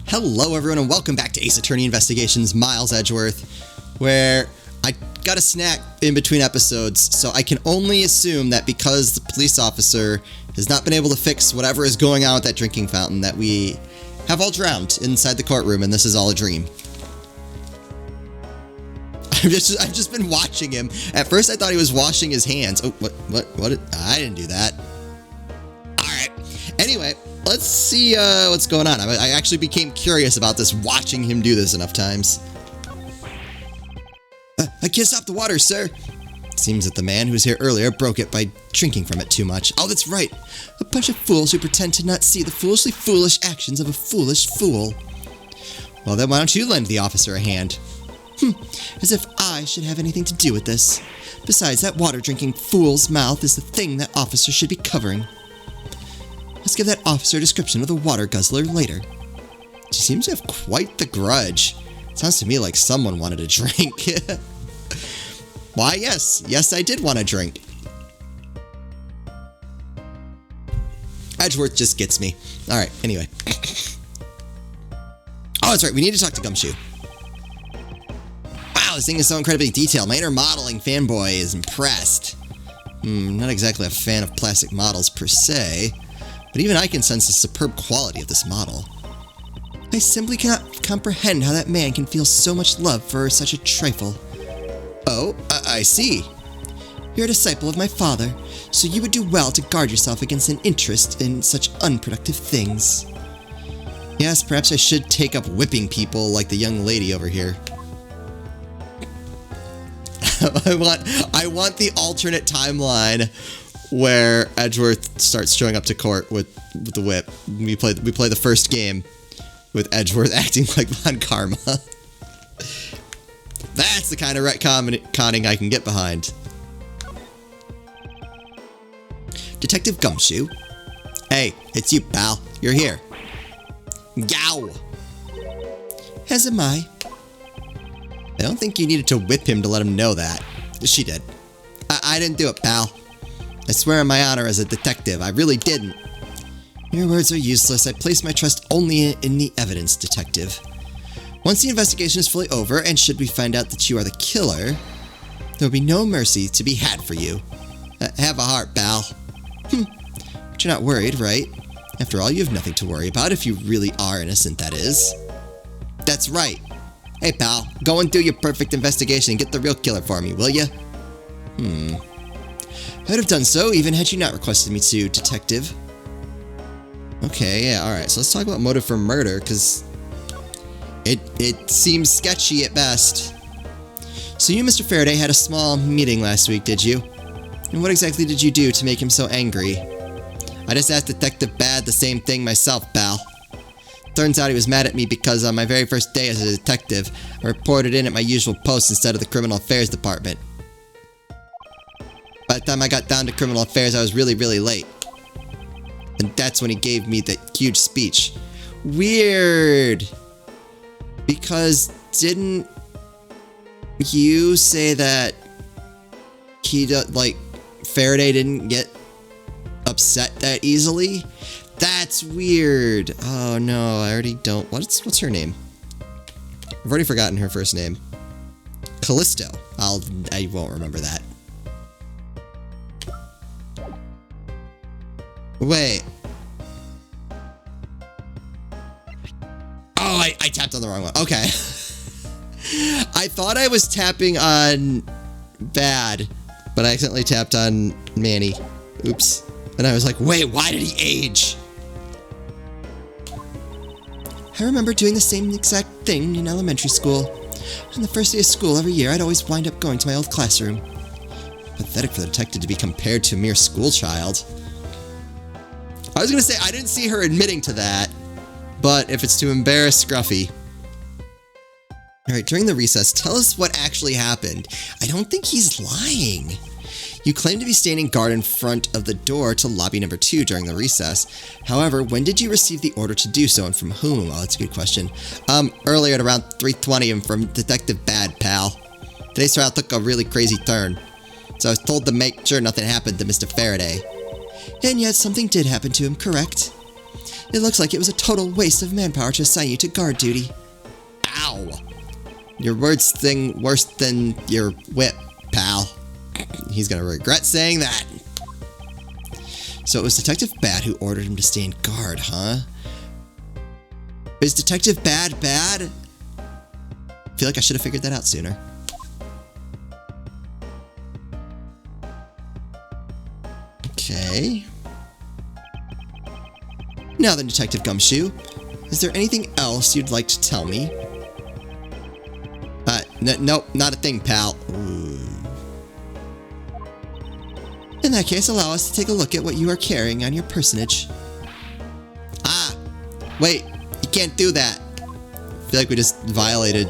Hello everyone and welcome back to Ace Attorney Investigations, Miles Edgeworth, where I got a snack in between episodes, so I can only assume that because the police officer has not been able to fix whatever is going on with that drinking fountain, that we have all drowned inside the courtroom and this is all a dream. I've just been watching him. At first I thought he was washing his hands. Oh, what? I didn't do that. Alright. Anyway, let's see what's going on. I actually became curious about this, watching him do this enough times. I can't stop the water, sir. Seems that the man who was here earlier broke it by drinking from it too much. Oh, that's right. A bunch of fools who pretend to not see the foolishly foolish actions of a foolish fool. Well, then why don't you lend the officer a hand? As if I should have anything to do with this. Besides, that water-drinking fool's mouth is the thing that officer should be covering. Let's give that officer a description of the water guzzler later. She seems to have quite the grudge. Sounds to me like someone wanted a drink. Why, yes, I did want a drink. Edgeworth just gets me. Alright, anyway. Oh, that's right, we need to talk to Gumshoe. Wow, this thing is so incredibly detailed. My inner modeling fanboy is impressed. Not exactly a fan of plastic models per se, but even I can sense the superb quality of this model. I simply cannot comprehend how that man can feel so much love for such a trifle. Oh, I see. You're a disciple of my father, so you would do well to guard yourself against an interest in such unproductive things. Yes, perhaps I should take up whipping people like the young lady over here. I want the alternate timeline where Edgeworth starts showing up to court with the whip. We play the first game with Edgeworth acting like Von Karma. That's the kind of retconning I can get behind. Detective Gumshoe. Hey, it's you, pal. You're here. Yow! As am I. I don't think you needed to whip him to let him know that. She did. I didn't do it, pal. I swear on my honor as a detective, I really didn't. Your words are useless. I place my trust only in the evidence, detective. Once the investigation is fully over, and should we find out that you are the killer, there will be no mercy to be had for you. Have a heart, pal. But you're not worried, right? After all, you have nothing to worry about if you really are innocent, that is. That's right. Hey, pal, go and do your perfect investigation and get the real killer for me, will ya? I would have done so, even had you not requested me to, detective. Okay, yeah, alright, so let's talk about motive for murder, because it seems sketchy at best. So you, Mr. Faraday, had a small meeting last week, did you? And what exactly did you do to make him so angry? I just asked Detective Bad the same thing myself, pal. Turns out he was mad at me because on my very first day as a detective, I reported in at my usual post instead of the Criminal Affairs Department. By the time I got down to Criminal Affairs, I was really, really late. And that's when he gave me that huge speech. Weird! Because didn't you say that Faraday didn't get upset that easily? That's weird. Oh no, I already don't. What's her name? I've already forgotten her first name. Callisto. I won't remember that. Wait. Oh, I tapped on the wrong one. Okay. I thought I was tapping on Bad, but I accidentally tapped on Manny. Oops. And I was like, wait, why did he age? I remember doing the same exact thing in elementary school. On the first day of school every year, I'd always wind up going to my old classroom. Pathetic for the detective to be compared to a mere schoolchild. I was going to say, I didn't see her admitting to that, but if it's to embarrass Scruffy. Alright, during the recess, tell us what actually happened. I don't think he's lying. You claim to be standing guard in front of the door to lobby number 2 during the recess. However, when did you receive the order to do so and from whom? Oh, that's a good question. Earlier at around 3:20 and from Detective Bad, pal. Today's trial took a really crazy turn. So I was told to make sure nothing happened to Mr. Faraday. And yet something did happen to him, correct? It looks like it was a total waste of manpower to assign you to guard duty. Ow! Your words sting worse than your whip, pal. He's gonna regret saying that. So it was Detective Bad who ordered him to stay in guard, huh? Is Detective Bad? I feel like I should have figured that out sooner. Okay. Now then, Detective Gumshoe, is there anything else you'd like to tell me? Nope, not a thing, pal. Ooh. In that case, allow us to take a look at what you are carrying on your personage. Ah! Wait, you can't do that. I feel like we just violated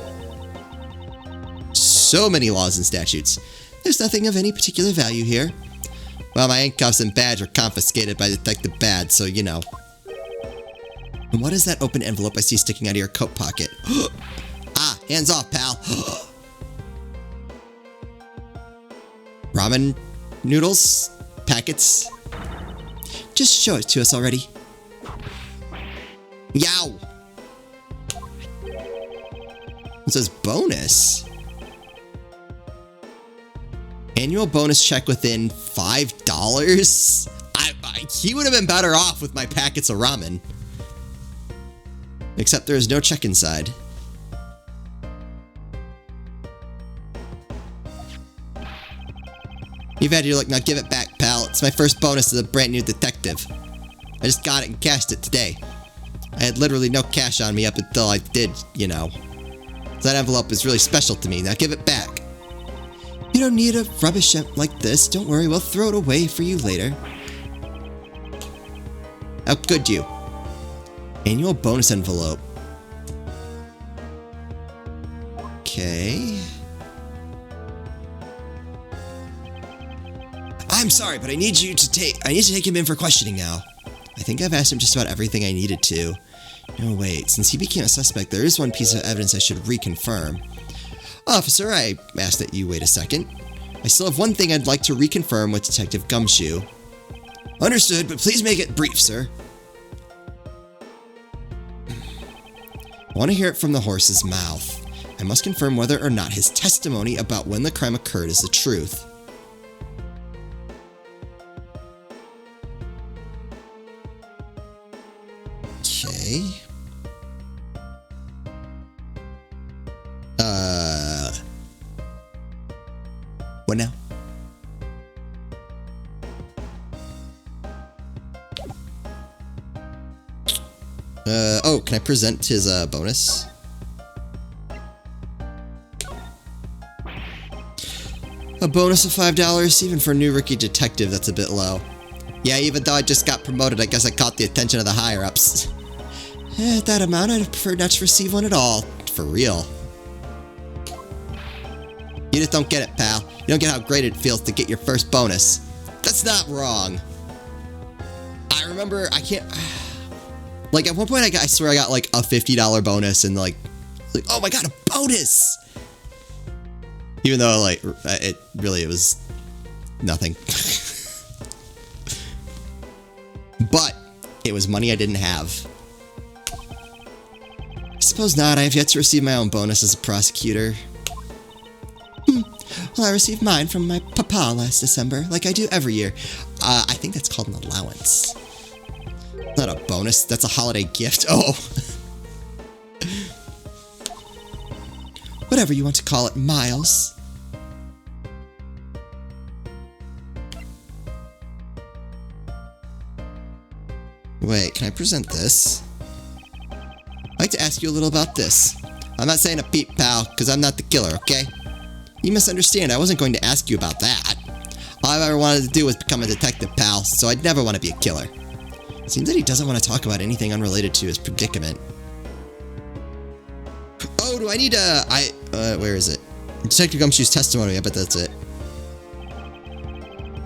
so many laws and statutes. There's nothing of any particular value here. Well, my handcuffs and badge were confiscated by Detective Bad, so you know. And what is that open envelope I see sticking out of your coat pocket? Ah, hands off, pal. Ramen noodles? Packets? Just show it to us already. Yow! It says bonus. Annual bonus check within $5? He would have been better off with my packets of ramen. Except there is no check inside. You've had your luck, now give it back, pal. It's my first bonus as a brand new detective. I just got it and cashed it today. I had literally no cash on me up until I did, you know. So that envelope is really special to me. Now give it back. You don't need a rubbish like this. Don't worry, we'll throw it away for you later. How could you? Annual bonus envelope. Okay. I'm sorry, but I need to take him in for questioning now. I think I've asked him just about everything I needed to. No, wait. Since he became a suspect, there is one piece of evidence I should reconfirm. Officer, I ask that you wait a second. I still have one thing I'd like to reconfirm with Detective Gumshoe. Understood, but please make it brief, sir. I want to hear it from the horse's mouth. I must confirm whether or not his testimony about when the crime occurred is the truth. Okay. What now? Oh, can I present his, bonus? A bonus of $5, even for a new rookie detective, that's a bit low. Yeah, even though I just got promoted, I guess I caught the attention of the higher-ups. At that amount, I'd prefer not to receive one at all. For real. You just don't get it, pal. You don't get how great it feels to get your first bonus. That's not wrong. I remember, I can't... Like, at one point, I swear I got, like, a $50 bonus, and, like, oh my god, a bonus! Even though, like, it was nothing. But, it was money I didn't have. I suppose not, I have yet to receive my own bonus as a prosecutor. Well, I received mine from my papa last December, like I do every year. I think that's called an allowance. Not a bonus, that's a holiday gift. Oh. Whatever you want to call it, Miles. Wait, can I present this? I'd like to ask you a little about this. I'm not saying a peep, pal, because I'm not the killer, okay? You misunderstand, I wasn't going to ask you about that. All I've ever wanted to do was become a detective, pal, so I'd never want to be a killer. It seems that he doesn't want to talk about anything unrelated to his predicament. Oh, do I need where is it? Detective Gumshoe's testimony, I bet that's it.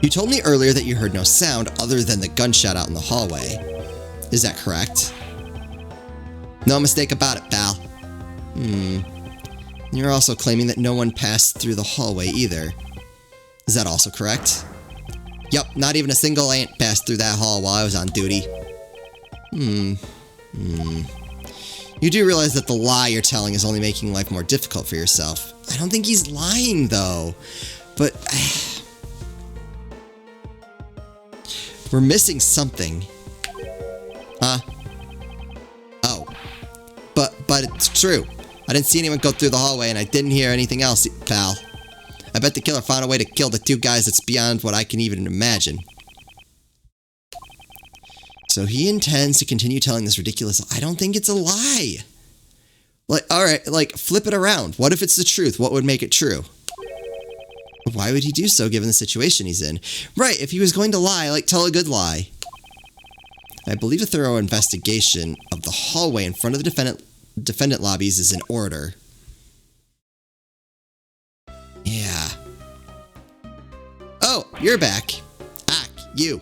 You told me earlier that you heard no sound other than the gunshot out in the hallway. Is that correct? No mistake about it, pal. You're also claiming that no one passed through the hallway either. Is that also correct? Yup, not even a single ant passed through that hall while I was on duty. You do realize that the lie you're telling is only making life more difficult for yourself. I don't think he's lying, though. But... we're missing something. Huh? Oh. But it's true. I didn't see anyone go through the hallway, and I didn't hear anything else, pal. I bet the killer found a way to kill the 2 guys that's beyond what I can even imagine. So he intends to continue telling this ridiculous... I don't think it's a lie. Like, alright, like, flip it around. What if it's the truth? What would make it true? Why would he do so given the situation he's in? Right, if he was going to lie, like, tell a good lie. I believe a thorough investigation of the hallway in front of the defendant lobbies is in order. Yeah. Oh, you're back. Ah, you.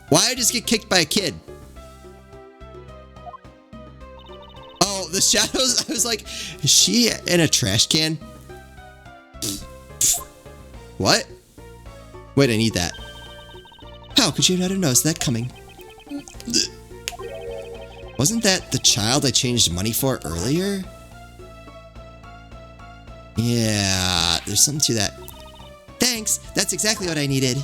Why did I just get kicked by a kid? Oh, the shadows. I was like, is she in a trash can? What? Wait, I need that. How could you not have noticed that coming? Wasn't that the child I changed money for earlier? Yeah, there's something to that. Thanks, that's exactly what I needed.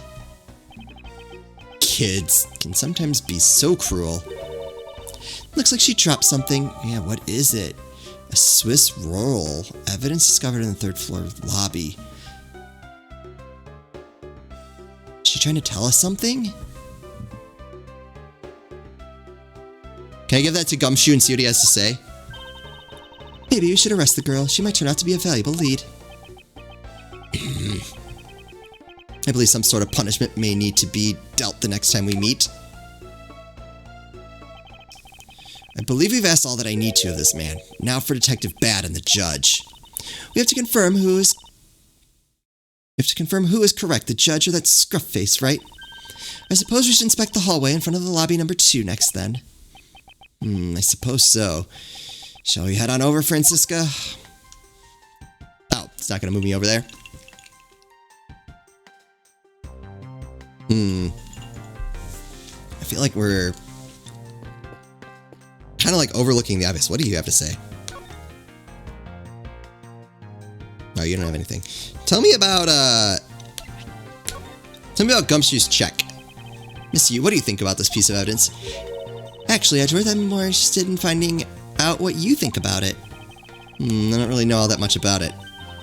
Kids can sometimes be so cruel. Looks like she dropped something. Yeah, what is it? A Swiss roll. Evidence discovered in the 3rd floor lobby. Is she trying to tell us something? Can I give that to Gumshoe and see what he has to say? Maybe we should arrest the girl. She might turn out to be a valuable lead. I believe some sort of punishment may need to be dealt the next time we meet. I believe we've asked all that I need to of this man. Now for Detective Bad and the judge. We have to confirm who is correct, the judge or that scruff face, right? I suppose we should inspect the hallway in front of the lobby number 2 next then. I suppose so. Shall we head on over, Francisca? Oh, it's not going to move me over there. I feel like we're kind of like overlooking the obvious. What do you have to say? Oh, you don't have anything. Tell me about Gumshoe's check. Miss you, what do you think about this piece of evidence? Actually, Edgeworth, I'm more interested in finding out what you think about it. I don't really know all that much about it.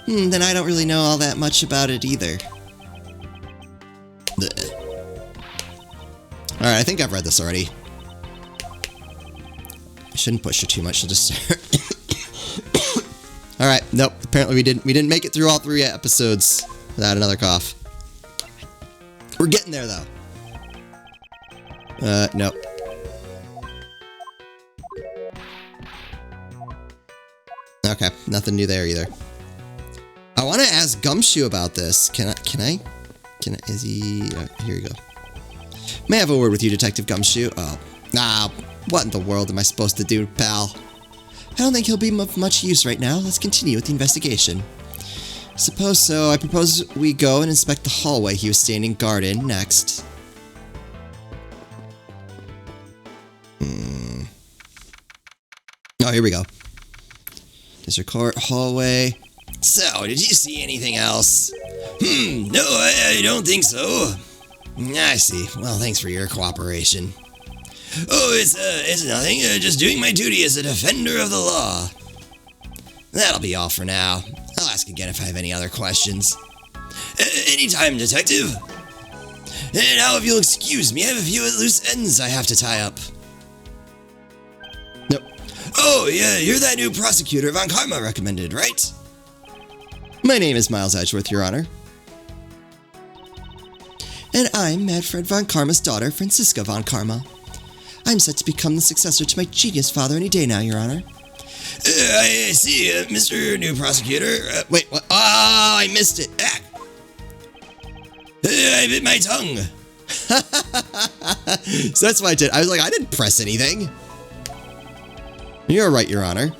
Then I don't really know all that much about it either. Alright, I think I've read this already. I shouldn't push her too much, she'll just start. Alright, nope, apparently we didn't make it through all 3 episodes without another cough. We're getting there though. Nope. Okay, nothing new there either. I want to ask Gumshoe about this. Is he... here we go. May I have a word with you, Detective Gumshoe? Oh, what in the world am I supposed to do, pal? I don't think he'll be of much use right now. Let's continue with the investigation. Suppose so. I propose we go and inspect the hallway he was standing guard in next. Oh, here we go. District Court hallway. So, did you see anything else? No, I don't think so. I see. Well, thanks for your cooperation. Oh, it's nothing. Just doing my duty as a defender of the law. That'll be all for now. I'll ask again if I have any other questions. Anytime, Detective. And now, if you'll excuse me, I have a few loose ends I have to tie up. Nope. Oh, yeah, you're that new prosecutor Von Karma recommended, right? My name is Miles Edgeworth, Your Honor. And I'm Manfred Von Karma's daughter, Francisca Von Karma. I'm set to become the successor to my genius father any day now, Your Honor. I see, Mr. New Prosecutor. Wait, what? Oh, I missed it. I bit my tongue. So that's what I did. I was like, I didn't press anything. You're right, Your Honor.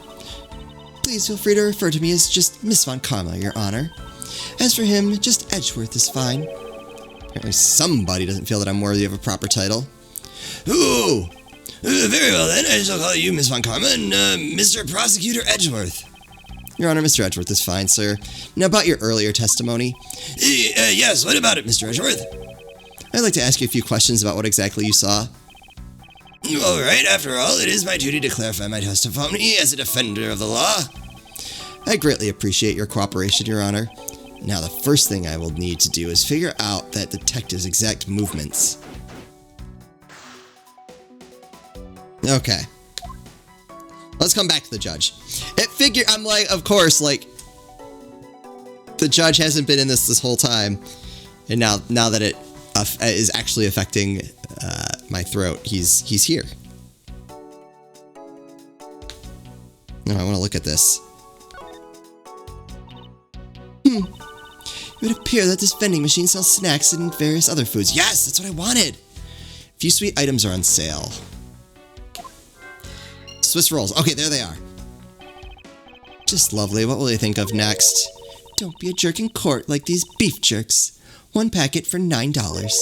Please feel free to refer to me as just Miss Von Karma, Your Honor. As for him, just Edgeworth is fine. Apparently somebody doesn't feel that I'm worthy of a proper title. Ooh! Very well then, I shall call you Miss Von Karma and Mr. Prosecutor Edgeworth. Your Honor, Mr. Edgeworth is fine, sir. Now about your earlier testimony. Yes, what about it, Mr. Edgeworth? I'd like to ask you a few questions about what exactly you saw. All right, after all, it is my duty to clarify my testimony as a defender of the law. I greatly appreciate your cooperation, Your Honor. Now, the first thing I will need to do is figure out that detective's exact movements. Okay. Let's come back to the judge. I'm like, of course, like, the judge hasn't been in this whole time. And now that it is actually affecting my throat, he's here. No, I want to look at this. It would appear that this vending machine sells snacks and various other foods. Yes, that's what I wanted. Few sweet items are on sale. Swiss rolls. Okay, there they are. Just lovely. What will they think of next? Don't be a jerk in court like these beef jerks. 1 packet for $9.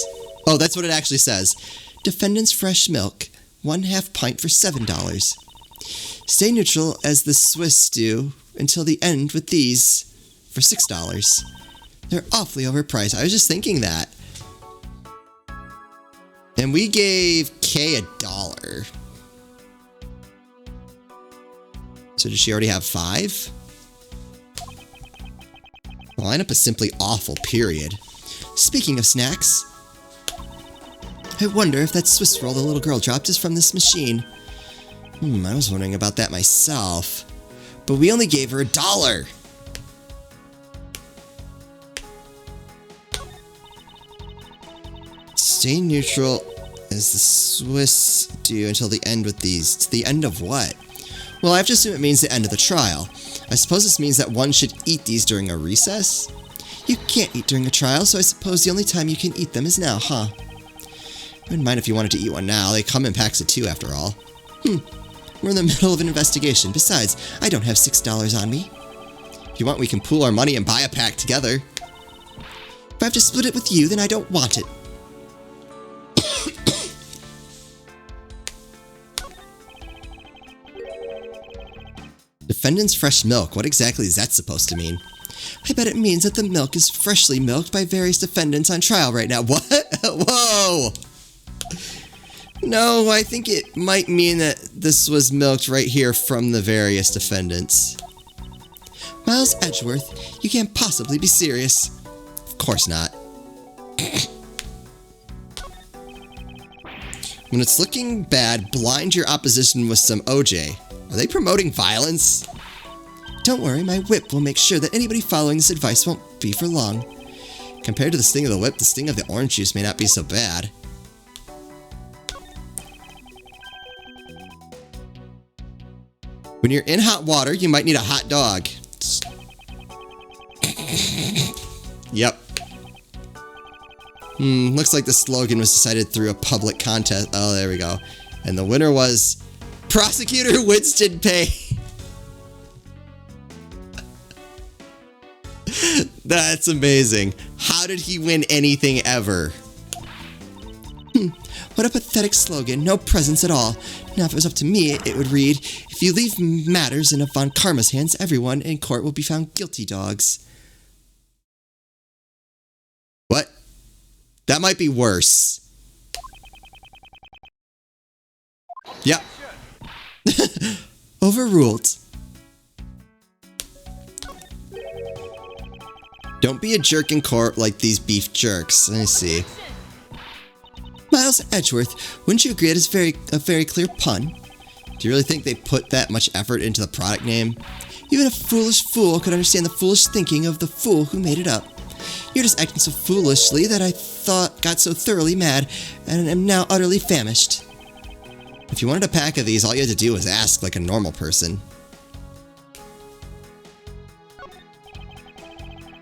Oh, that's what it actually says. Defendant's fresh milk. 1/2 pint for $7. Stay neutral as the Swiss do until the end with these for $6. They're awfully overpriced. I was just thinking that. And we gave Kay $1. So does she already have 5? The lineup is simply awful, period. Speaking of snacks, I wonder if that Swiss roll the little girl dropped is from this machine. I was wondering about that myself. But we only gave her $1. Stay neutral as the Swiss do until the end with these. To the end of what? Well, I have to assume it means the end of the trial. I suppose this means that one should eat these during a recess? You can't eat during a trial, so I suppose the only time you can eat them is now, huh? I wouldn't mind if you wanted to eat one now. They come in packs of 2 after all. We're in the middle of an investigation. Besides, I don't have $6 on me. If you want, we can pool our money and buy a pack together. If I have to split it with you, then I don't want it. Defendant's fresh milk. What exactly is that supposed to mean? I bet it means that the milk is freshly milked by various defendants on trial right now. What? Whoa! No, I think it might mean that this was milked right here from the various defendants. Miles Edgeworth, you can't possibly be serious. Of course not. When it's looking bad, blind your opposition with some OJ. Are they promoting violence? Don't worry, my whip will make sure that anybody following this advice won't be for long. Compared to the sting of the whip, the sting of the orange juice may not be so bad. When you're in hot water, you might need a hot dog. Yep. Looks like the slogan was decided through a public contest. Oh, there we go. And the winner was Prosecutor Winston Pay. That's amazing. How did he win anything ever? What a pathetic slogan. No presence at all. Now, if it was up to me, it would read, if you leave matters in a Von Karma's hands, everyone in court will be found guilty, dogs. What? That might be worse. Yep. Overruled. Don't be a jerk in court like these beef jerks. Let me see. Miles Edgeworth, wouldn't you agree it is a very clear pun? Do you really think they put that much effort into the product name? Even a foolish fool could understand the foolish thinking of the fool who made it up. You're just acting so foolishly that I got so thoroughly mad and am now utterly famished. If you wanted a pack of these, all you had to do was ask like a normal person.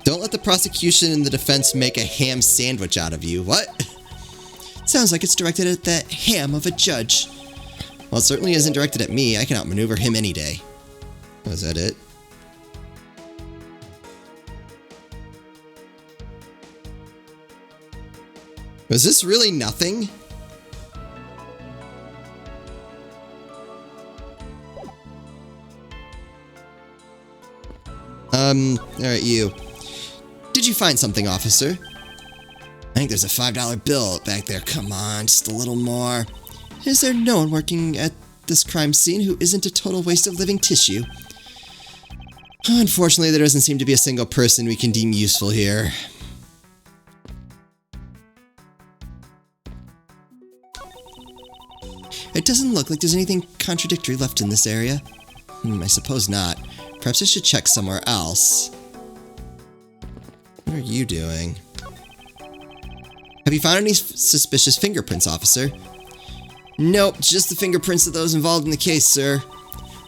Don't let the prosecution and the defense make a ham sandwich out of you. What? Sounds like it's directed at that ham of a judge. Well, it certainly isn't directed at me. I can outmaneuver him any day. Oh, is that it? Was this really nothing? Alright, you. Did you find something, officer? I think there's a $5 bill back there. Come on, just a little more. Is there no one working at this crime scene who isn't a total waste of living tissue? Unfortunately, there doesn't seem to be a single person we can deem useful here. It doesn't look like there's anything contradictory left in this area. I suppose not. Perhaps I should check somewhere else. What are you doing? Have you found any suspicious fingerprints, officer? Nope, just the fingerprints of those involved in the case, sir.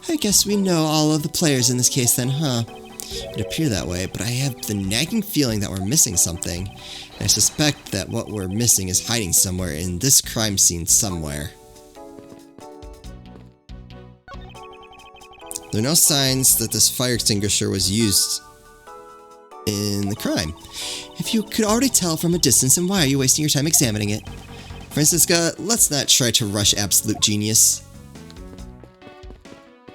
I guess we know all of the players in this case then, huh? It appears that way, but I have the nagging feeling that we're missing something. And I suspect that what we're missing is hiding somewhere in this crime scene somewhere. There are no signs that this fire extinguisher was used in the crime. If you could already tell from a distance, then why are you wasting your time examining it? Francisca, let's not try to rush absolute genius.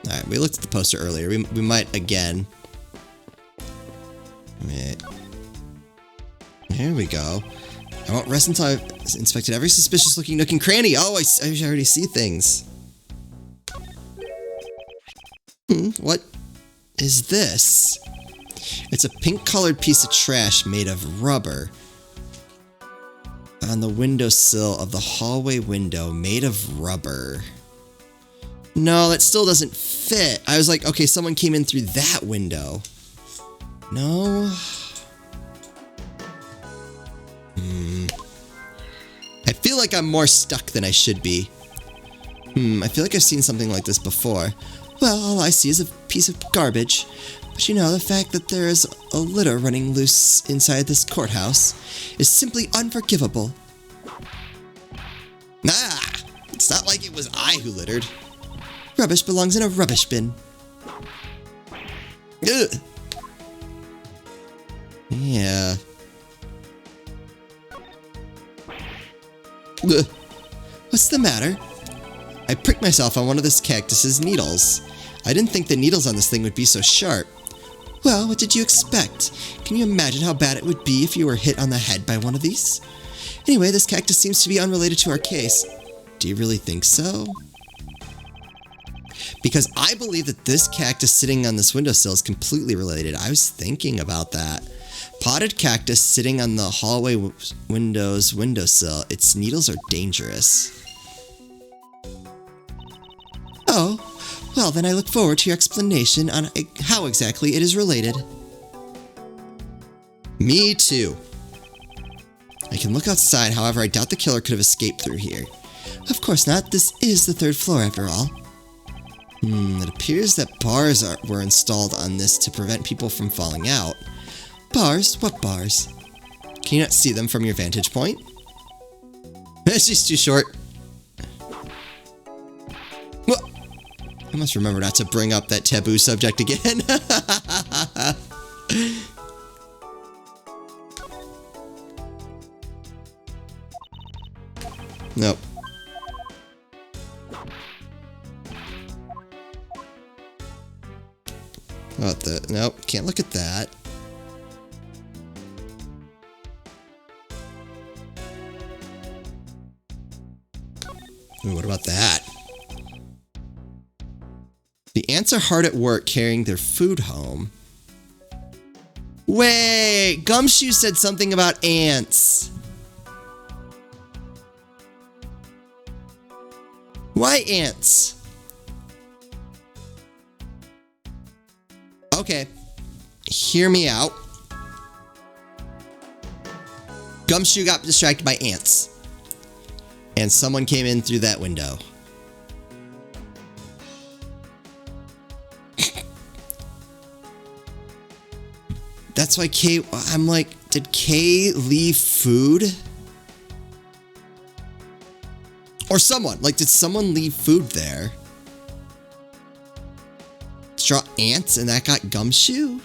Alright, we looked at the poster earlier. We might again. Right. Here we go. I won't rest until I've inspected every suspicious looking nook and cranny. Oh, I already see things. What is this? It's a pink-colored piece of trash made of rubber. On the windowsill of the hallway window, made of rubber. No, that still doesn't fit. I was like, okay, someone came in through that window. No. I feel like I'm more stuck than I should be. I feel like I've seen something like this before. Well, all I see is a piece of garbage. But you know, the fact that there is a litter running loose inside this courthouse is simply unforgivable. Nah, it's not like it was I who littered. Rubbish belongs in a rubbish bin. Ugh. Yeah. Ugh. What's the matter? I pricked myself on one of this cactus's needles. I didn't think the needles on this thing would be so sharp. Well, what did you expect? Can you imagine how bad it would be if you were hit on the head by one of these? Anyway, this cactus seems to be unrelated to our case. Do you really think so? Because I believe that this cactus sitting on this windowsill is completely related. I was thinking about that. Potted cactus sitting on the hallway window's windowsill. Its needles are dangerous. Oh, well then I look forward to your explanation on how exactly it is related. Me too. I can look outside, however I doubt the killer could have escaped through here. Of course not, this is the 3rd floor after all. It appears that bars were installed on this to prevent people from falling out. Bars? What bars? Can you not see them from your vantage point? She's too short. What? I must remember not to bring up that taboo subject again. Nope. What the? Nope, can't look at that. Ooh, what about that? The ants are hard at work carrying their food home. Wait, Gumshoe said something about ants. Why ants? Okay, hear me out. Gumshoe got distracted by ants. And someone came in through that window. That's why Kay... I'm like, did Kay leave food? Or someone. Like, did someone leave food there? Straw ants and that got Gumshoe?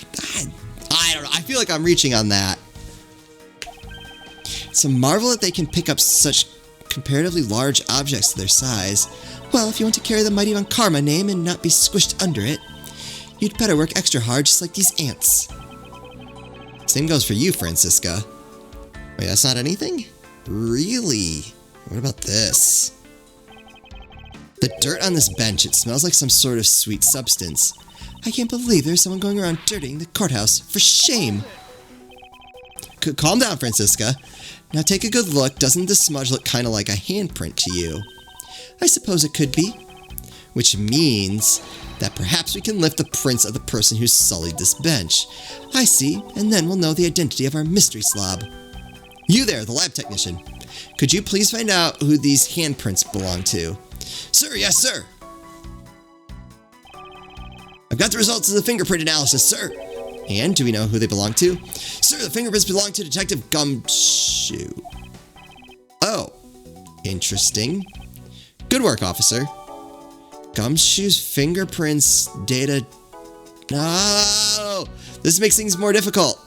I don't know. I feel like I'm reaching on that. It's a marvel that they can pick up such comparatively large objects to their size. Well, if you want to carry the mighty Von Karma name and not be squished under it, You'd better work extra hard just like these ants. Same goes for you, Francisca. Wait, that's not anything? Really? What about this? The dirt on this bench, it smells like some sort of sweet substance. I can't believe there's someone going around dirtying the courthouse. For shame! Calm down, Francisca. Now take a good look. Doesn't this smudge look kind of like a handprint to you? I suppose it could be. Which means that perhaps we can lift the prints of the person who sullied this bench. I see, and then we'll know the identity of our mystery slob. You there, the lab technician. Could you please find out who these handprints belong to? Sir, yes, sir. I've got the results of the fingerprint analysis, sir. And do we know who they belong to? Sir, the fingerprints belong to Detective Gumshoe. Oh, interesting. Good work, officer. Gumshoe's fingerprints data... No! This makes things more difficult.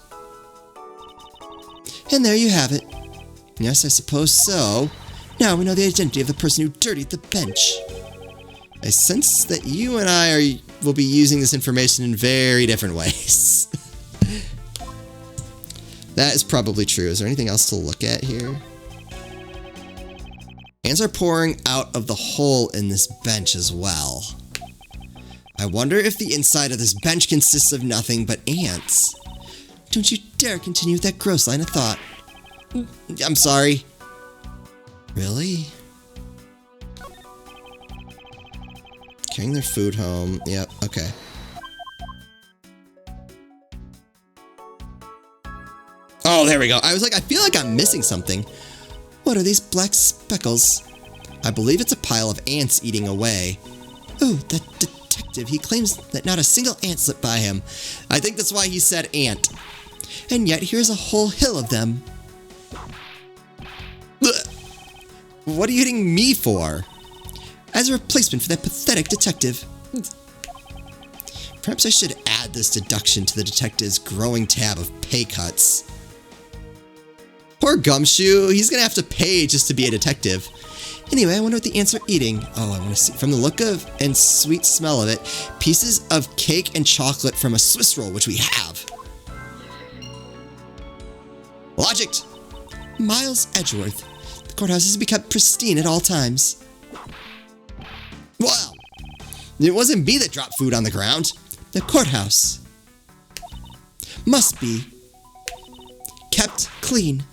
And there you have it. Yes, I suppose so. Now we know the identity of the person who dirtied the bench. I sense that you and I will be using this information in very different ways. That is probably true. Is there anything else to look at here? Ants are pouring out of the hole in this bench as well. I wonder if the inside of this bench consists of nothing but ants. Don't you dare continue with that gross line of thought. I'm sorry. Really? Carrying their food home. Yep, okay. Oh, there we go. I was like, I feel like I'm missing something. What are these black speckles? I believe it's a pile of ants eating away. Oh, that detective. He claims that not a single ant slipped by him. I think that's why he said ant. And yet here's a whole hill of them. Ugh. What are you hitting me for? As a replacement for that pathetic detective. Perhaps I should add this deduction to the detective's growing tab of pay cuts. Poor Gumshoe, he's gonna have to pay just to be a detective. Anyway, I wonder what the ants are eating. Oh, I want to see. From the look of and sweet smell of it, pieces of cake and chocolate from a Swiss roll, which we have. Logicked. Miles Edgeworth. The courthouse is to be kept pristine at all times. Well, it wasn't me that dropped food on the ground. The courthouse must be kept clean.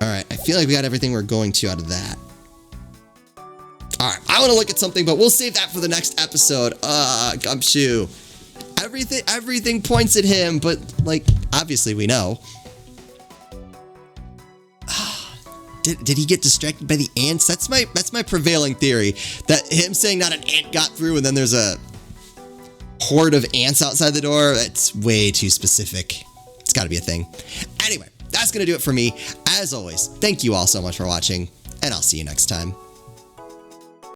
Alright, I feel like we got everything we're going to out of that. Alright, I want to look at something, but we'll save that for the next episode. Gumshoe. Everything points at him, but, like, obviously we know. Did he get distracted by the ants? That's my prevailing theory. That him saying not an ant got through and then there's a horde of ants outside the door. That's way too specific. It's got to be a thing. Anyway, that's going to do it for me. As always, thank you all so much for watching, and I'll see you next time.